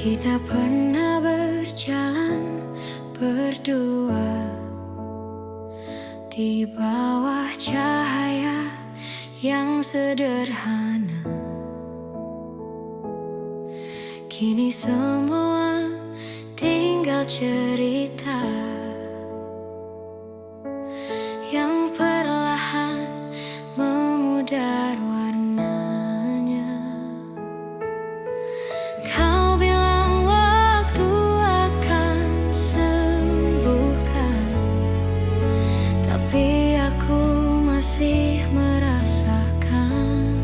Kita pernah berjalan berdua di bawah cahaya yang sederhana. Kini semua tinggal cerita yang perlahan memudar warnanya. Kau bilang waktu akan sembuhkan, tapi aku masih merasakan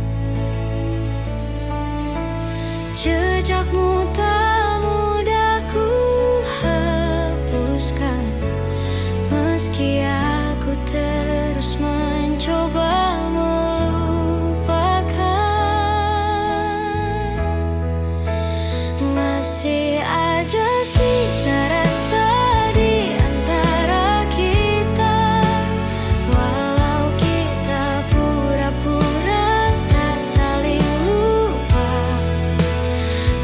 jejakmu tak mudah ku hapuskan. Meski aku terus mencoba melupakan, masih ada sisa rasa di antara kita. Walau kita pura-pura tak saling lupa,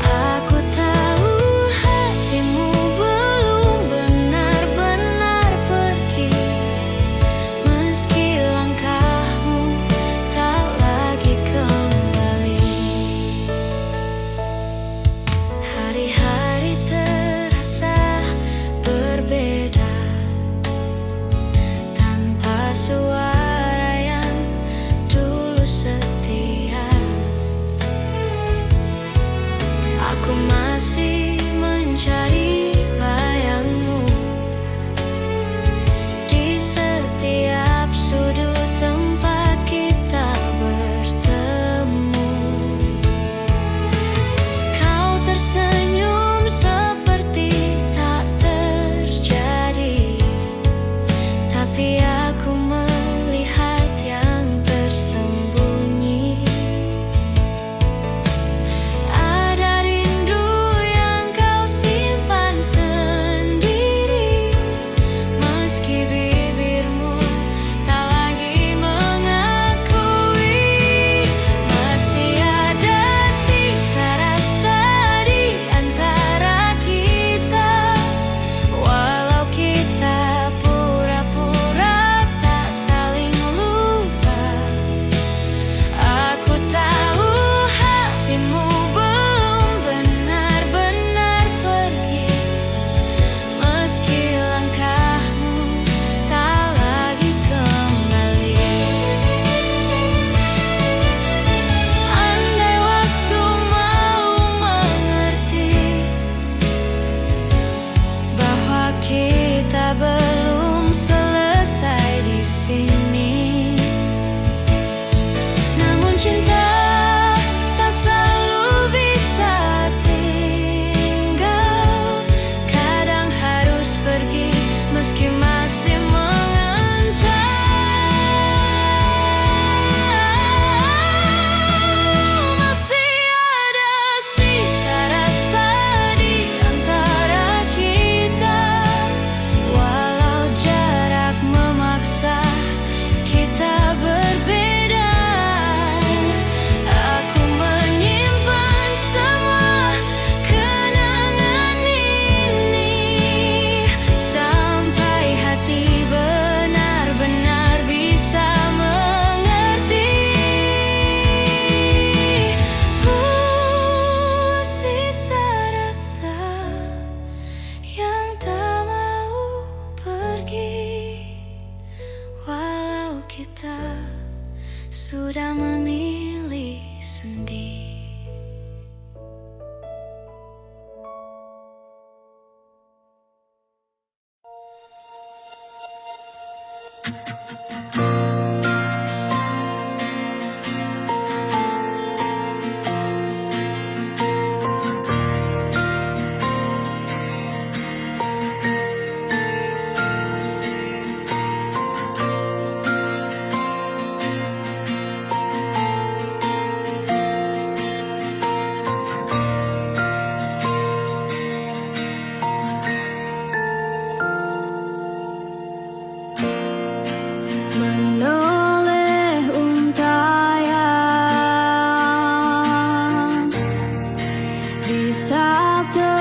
aku tahu hatimu belum benar-benar pergi. Meski langkahmu tak lagi kembali, hari-hari terasa berbeda tanpa suara yang dulu setia. Aku masih mencari bayangmu di setiap sudut tempat kita bertemu. Kau tersenyum seperti tak terjadi, tapi aku melihat yang tersembunyi. Ada rindu yang kau simpan sendiri, meski bibirmu tak lagi mengakui. Masih ada sisa rasa di antara kita. Walau kita pura-pura tak saling lupa, aku tahu hatimu belum benar-benar pergi. Meski langkahmu tak lagi kembali. Andai waktu mau mengerti bahwa kita belum selesai di sini. Namun cinta tak selalu bisa tinggal, kadang harus pergi meski masih mengantar. Masih ada sisa rasa di antara kita. Walau jarak memaksa kita berbeda, aku menyimpan semua kenangan ini sampai hati benar-benar bisa mengerti. Sisa rasa yang tak mau pergi, walau kita sudah memilih sendiri. Sabda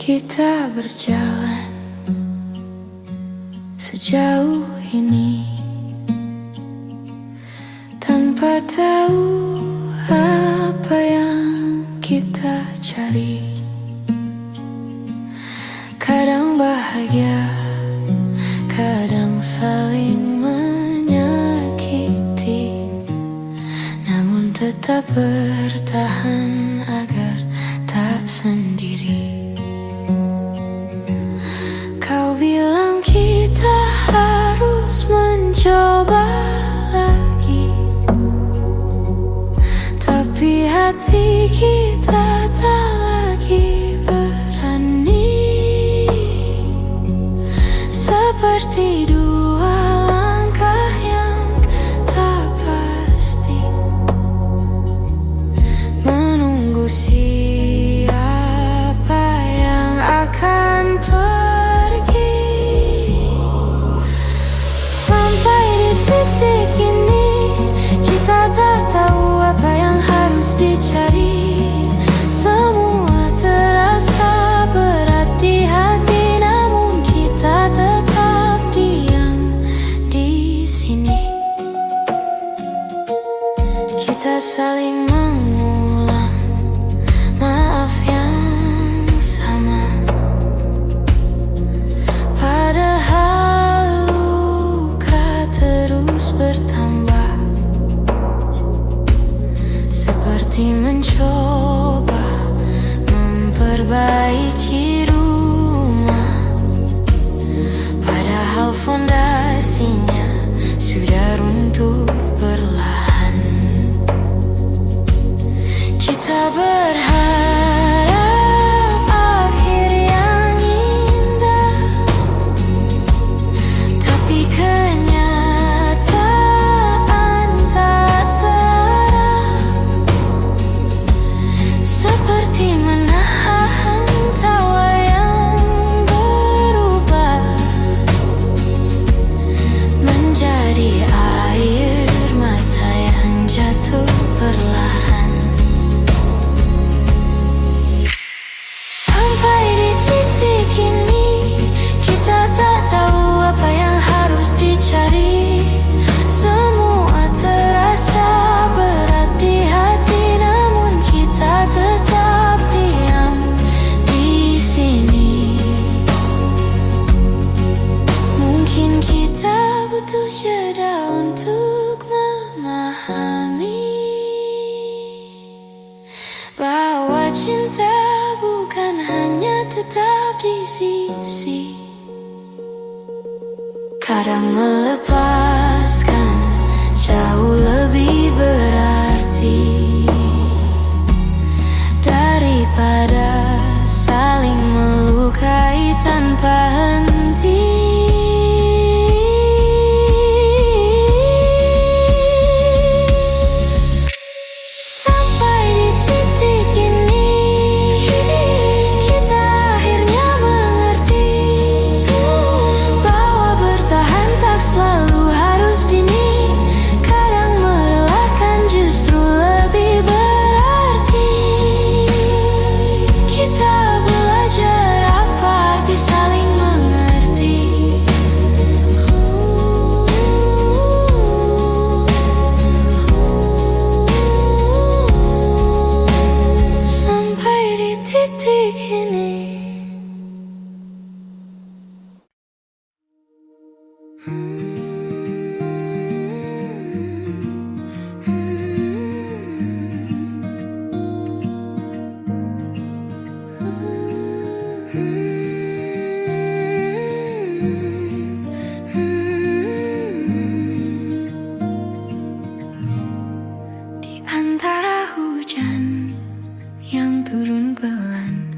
Kita berjalan sejauh ini tanpa tahu apa yang kita cari. Kadang bahagia, kadang saling menyakiti, namun tetap bertahan agar tak sendiri. Kau bilang kita harus mencoba lagi, tapi hati kita tak lagi berani. Seperti dua langkah yang tak pasti, menunggu siapa yang akan pergi. Sampai di titik ini, kita tak tahu apa yang harus dicari. Semua terasa berat di hati, namun kita tetap diam di sini. Kita saling mengulang maaf yang sama, padahal luka terus bertambah. Seperti mencoba memperbaiki rumah, padahal fondasinya sudah runtuh perlahan. Kita berharap akhir yang indah, tapi kenyataan tak serang. Seperti menahan tawa yang berubah menjadi air mata yang jatuh perlahan. bahwa cinta bukan hanya tetap di sisi. Kadang melepaskan jauh lebih berarti daripada saling melukai tanpa henti. Sampai di titik ini kita akhirnya mengerti bahwa bertahan tak selalu harus dini. Kadang merelakan justru lebih berarti. Kita belajar apa arti saling mengerti. Sampai di titik ini. Di antara hujan yang turun pelan,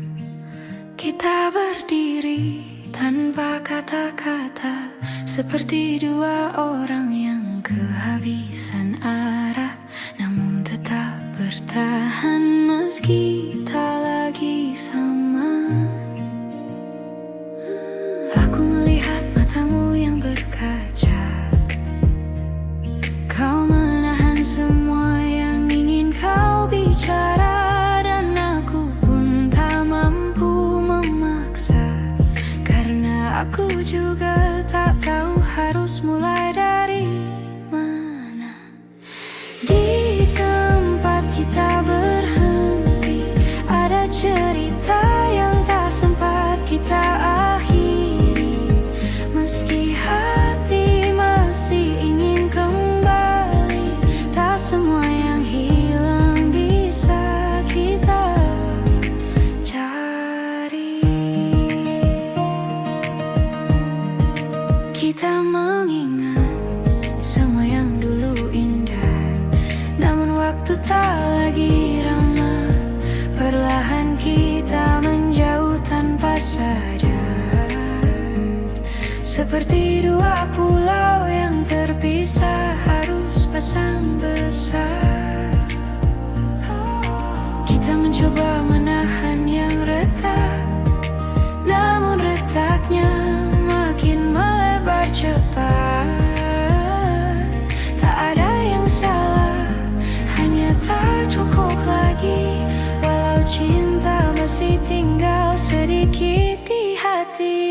kita berdiri tanpa kata-kata, seperti dua orang yang kehabisan arah, namun tetap bertahan meski tak lagi sama. Aku melihat matamu yang berkaca, kau menahan semua yang ingin kau bicara, dan aku pun tak mampu memaksa, karena aku juga tak tahu harus mulai dari mana. Di tempat kita berhenti, ada cerita yang tak sempat kita akhiri, meski hati masih ingin kembali. Tak semua yang hilang bisa kita cari. Kita mengingat semua yang dulu indah, namun waktu tak lagi ramah. Perlahan kita menjauh tanpa sadar, seperti dua pulau yang terpisah harus pasang besar. Kita mencoba menahan yang retak, namun retaknya makin melebar cepat. Tak ada yang salah, hanya tak cukup lagi, walau cinta masih tinggal sedikit di hati.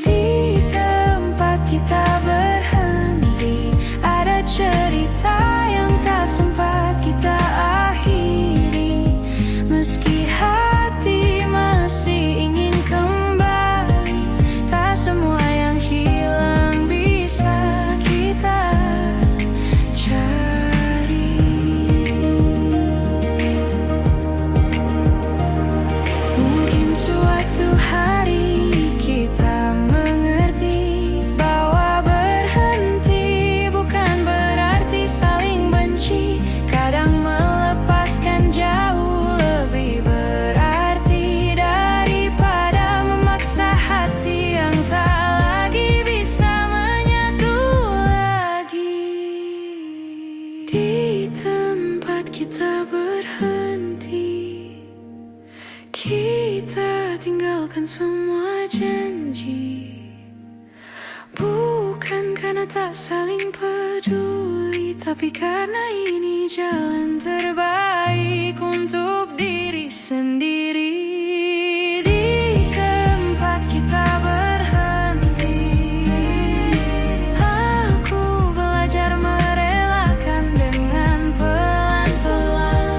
Di tempat kita berhenti, ada cerita yang tak sempat kita akhiri, meski hati masih ingin kembali. Tak semua yang hilang bisa kita cari. Mungkin suatu hari kita mengerti bahwa berhenti bukan berarti saling benci. Kadang melepaskan jauh lebih berarti daripada memaksa hati yang tak lagi bisa menyatu lagi. Di tempat kita berhenti, kita tinggalkan semua janji, bukan karena tak saling peduli, tapi karena ini jalan terbaik untuk diri sendiri. Di tempat kita berhenti, aku belajar merelakan dengan pelan-pelan.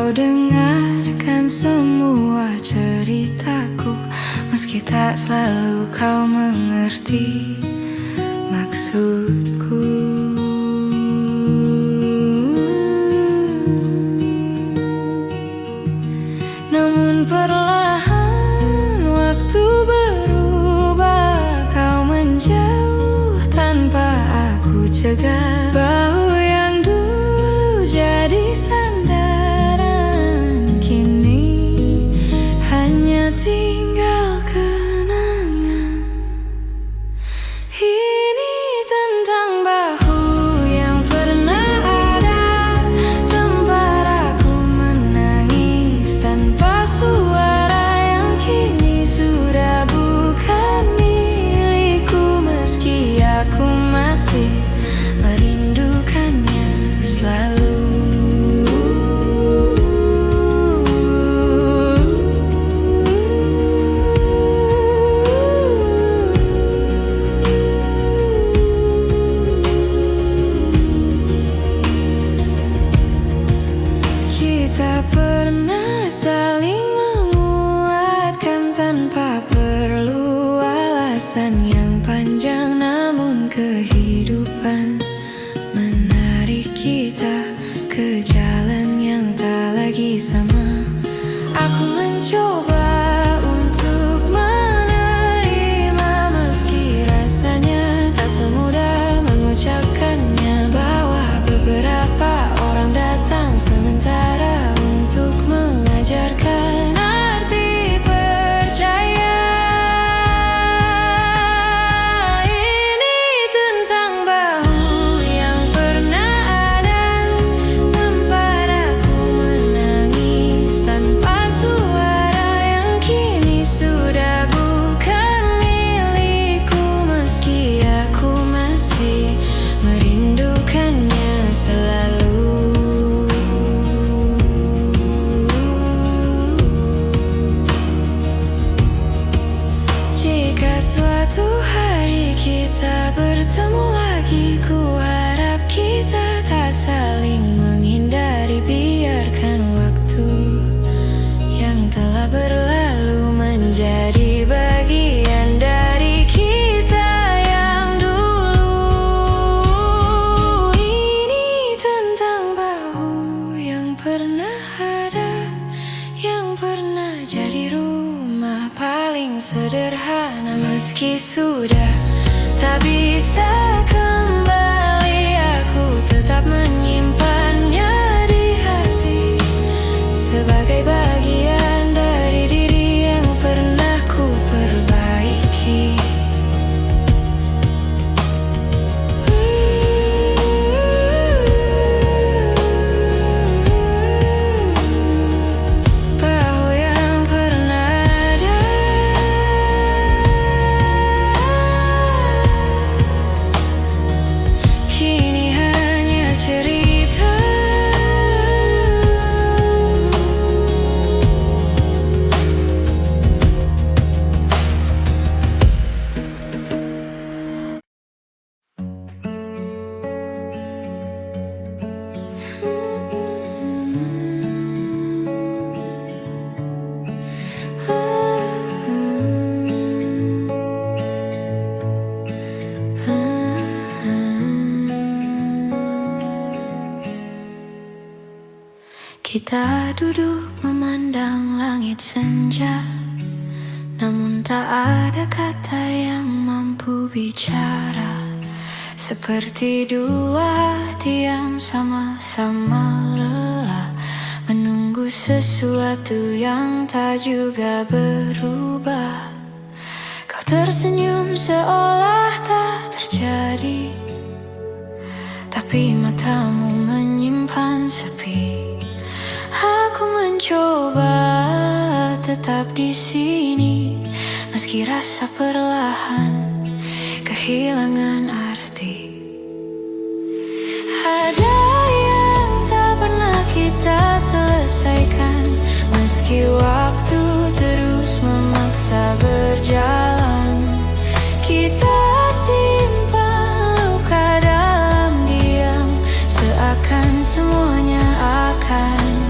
kau dengarkan semua ceritaku, meski tak selalu kau mengerti maksudku. Namun perlahan waktu berubah, kau menjauh tanpa aku cegah. Bahu yang dulu jadi sandaran, kini hanya tinggal kenangan. Ini tentang bahu yang pernah ada, tempat aku menangis tanpa suara, yang kini sudah bukan milikku, meski aku masih merindukannya selalu. Kita pernah saling menguatkan tanpa perlu alasan yang panjang, namun kehidupan menarik kita ke jalan yang tak lagi sama. Aku mencoba untuk menerima, meski rasanya tak semudah mengucapkannya, bahwa beberapa orang datang sementara untuk mengajarkan arti percaya. Ini tentang bahu yang pernah ada, tempat aku menangis tanpa suara, yang kini sudah bukan milikku, meski aku masih merindukannya selalu. Jika suatu hari kita bertemu lagi, ku harap kita tak saling menghindari. Biarkan waktu yang telah berlalu menjadi bagian dari kita yang dulu. Ini tentang bahu yang pernah ada, yang pernah jadi rumah paling sederhana, meski sudah tak bisa kembali, aku tetap menyimpannya di hati sebagai bagian dari diri yang pernah ku perbaiki. Bahu yang pernah ada, kini hanya cerita. Kita duduk memandang langit senja, namun tak ada kata yang mampu bicara. Seperti dua hati yang sama-sama lelah, menunggu sesuatu yang tak juga berubah. Kau tersenyum seolah tak terjadi, tapi matamu menyimpan sepi. Aku mencoba tetap di sini, meski rasa perlahan kehilangan arti. Ada yang tak pernah kita selesaikan, meski waktu terus memaksa berjalan. Kita simpan luka dalam diam, seakan semuanya akan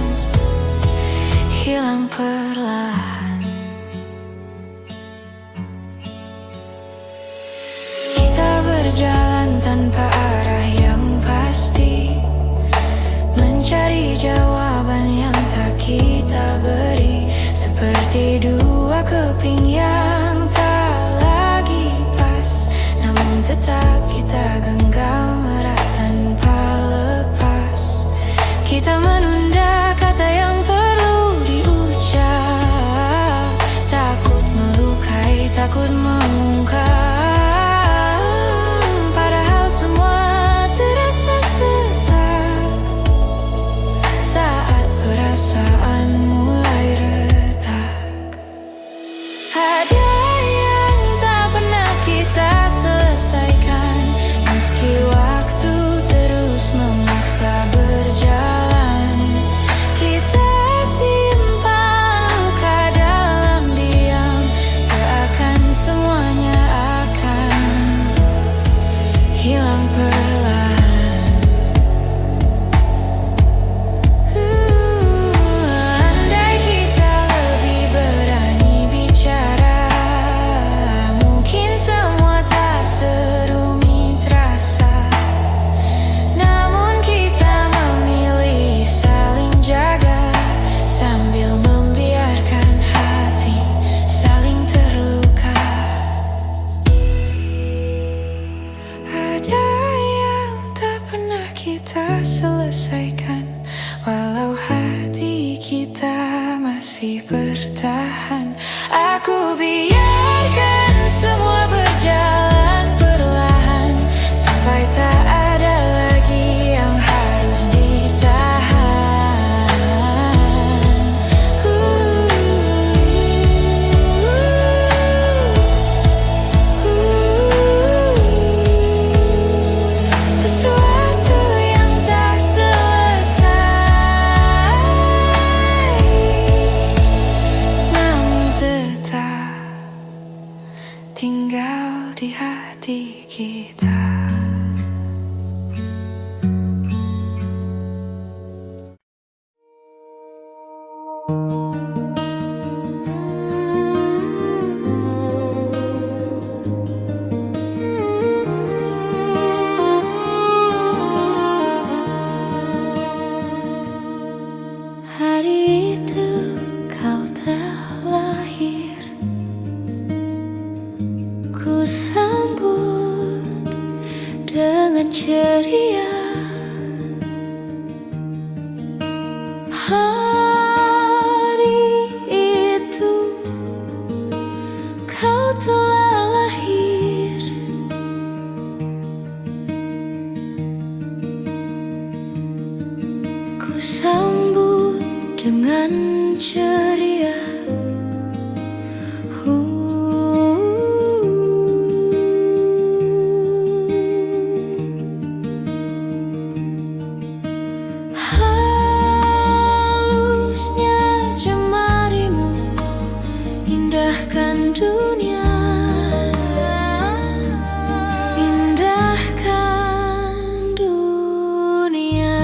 hilang perlahan. Kita berjalan tanpa arah yang pasti, mencari jawaban yang tak kita beri, seperti dua keping yang tak lagi pas, namun tetap kita genggam erat tanpa lepas. Kita menunda kata yang perlu diucap, takut melukai, takut mengungkap, padahal semua terasa sesak saat perasaan mulai retak. Ada yang tak pernah kita selesaikan, meski waktu terus memaksa berjalan. Kita simpan luka dalam diam, seakan semuanya akan hilang perlahan. Andai kita lebih berani bicara, mungkin semua tak serumit rasa. Namun kita memilih saling jaga, sambil membiarkan hati saling terluka. Ada yang tak pernah kita selesaikan, walau hati kita masih bertahan. Aku biarkan semua berjalan perlahan, sampai tak ada lagi yang harus ditahan. Sesuatu yang tak selesai, namun tetap tinggal di hati kita. Hari itu kau telah lahir, ku sambut dengan ceria. Hari itu kau telah lahir, ku sambut dengan ceria. Halusnya jemarimu indahkan dunia, indahkan dunia.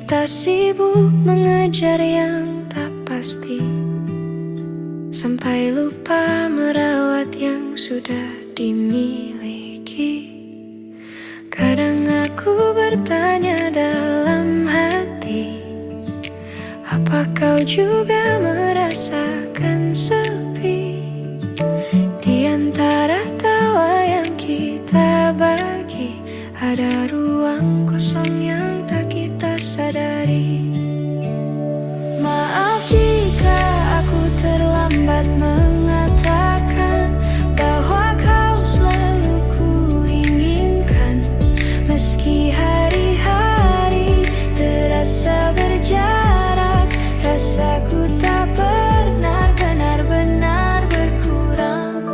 kita sibuk mengejar yang tak pasti, sampai lupa merawat yang sudah dimiliki. Kadang aku bertanya dalam hati, apa kau juga merasakan sepi? Di antara tawa yang kita bagi, ada ruang kosong yang tak kita sadari. Maaf jika aku terlambat mengatakan bahwa kau selalu kuinginkan. Meski hari-hari terasa berjarak, rasaku tak pernah benar-benar berkurang.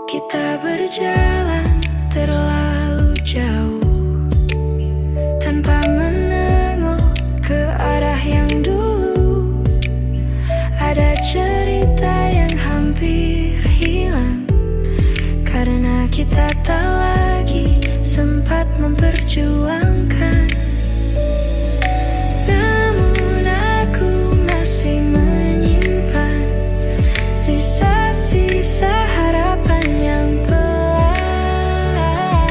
Kita berjalan terlalu jauh tanpa menengok ke arah yang dulu. Ada cerita yang hampir hilang karena kita tak lagi sempat memperjuangkan. Namun aku masih menyimpan sisa-sisa harapan yang pelan,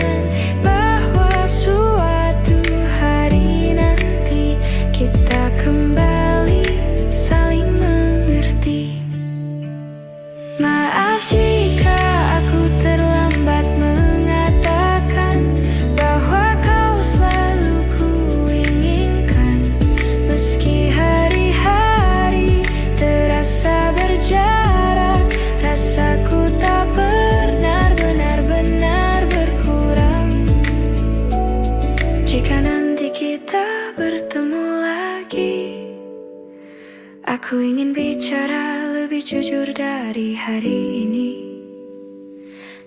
bahwa suatu hari nanti kita kembali saling mengerti. Maaf jika aku terlambat mengatakan bahwa kau selalu kuinginkan. Meski hari-hari terasa berjarak, rasaku tak pernah benar-benar berkurang. Jika nanti kita bertemu lagi, aku ingin bicara lebih jujur dari hari ini,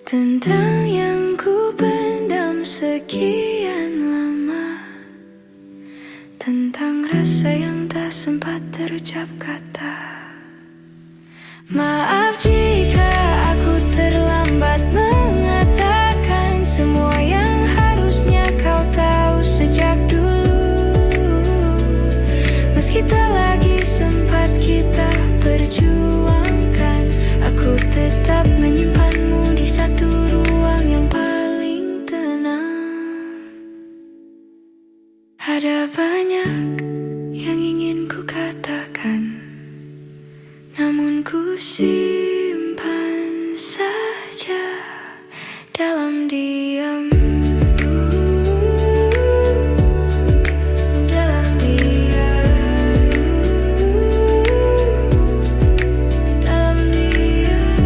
tentang yang ku pendam sekian lama, tentang rasa yang tak sempat terucap kata. Maaf jika aku terlambat mengatakan semua yang harusnya kau tahu sejak dulu. Meski tak lagi sempat kita perjuangkan, aku tetap menyimpanmu di satu ruang yang paling tenang. Ada banyak yang ingin ku katakan, namun ku simpan saja dalam diam. Dalam diam. Dalam diam.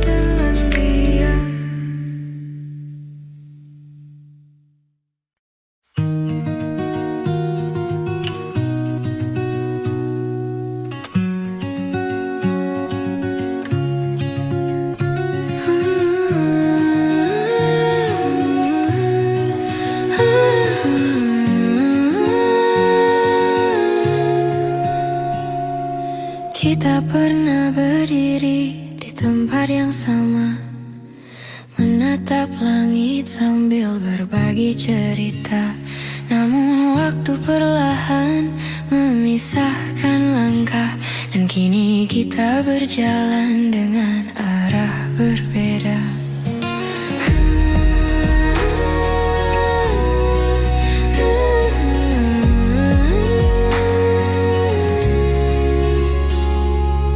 Dalam diam. Kita pernah berdiri di tempat yang sama, menatap langit sambil berbagi cerita. Namun waktu perlahan memisahkan langkah, dan kini kita berjalan dengan arah berbeda.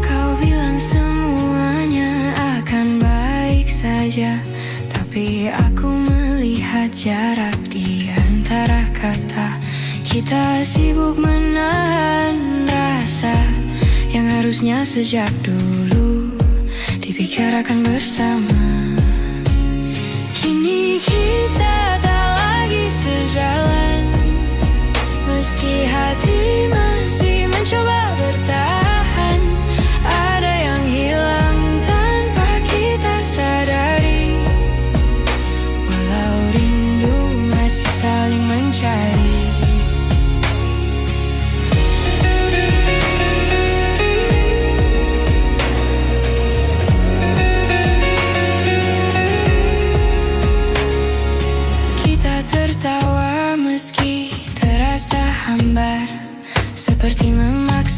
Kau bilang semuanya akan baik saja, tapi aku melihat jarak di antara kata. Kita sibuk menahan rasa yang harusnya sejak dulu dibicarakan bersama. Kini kita tak lagi sejalan, meski hati masih mencoba bertahan. Ada yang hilang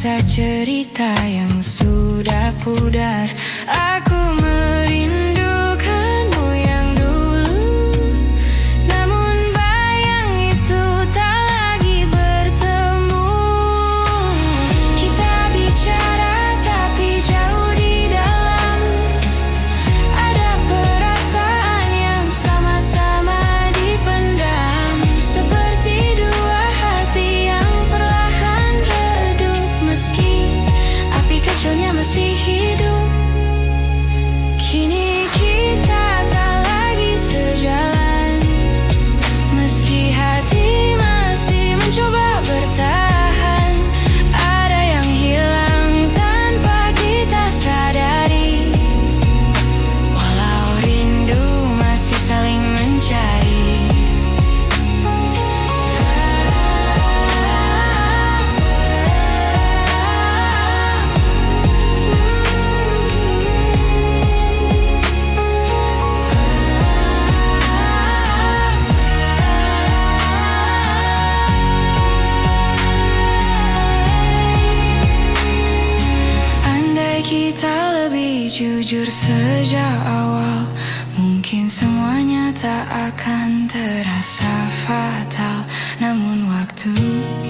Kisah cerita yang sudah pudar. Aku merindukanmu yang dulu, namun bayang itu tak lagi bertemu. Kita bicara tapi jauh di dalam, ada perasaan yang sama-sama dipendam, seperti dua hati yang perlahan redup. Meski api kecilnya masih hidup, kini kita tak lagi sejalan. Meski hati masih mencoba bertahan, ada yang hilang tanpa kita sadari. Walau rindu masih saling mencari. Kita lebih jujur sejak awal, mungkin semuanya tak akan terasa fatal. Namun waktu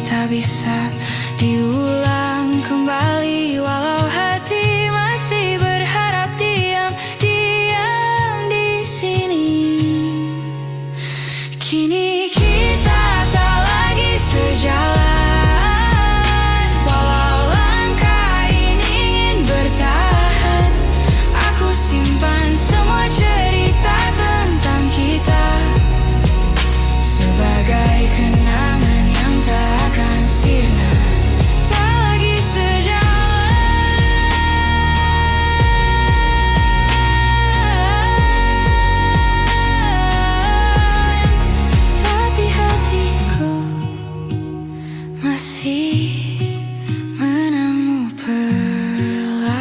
tak bisa diulang kembali, walau hati masih berharap diam di sini. Kini kita tak lagi sejalan. Semua cerita tentang kita sebagai kenangan yang tak akan sirna, tak lagi sejalan. Tapi hatiku masih menemu perlahan.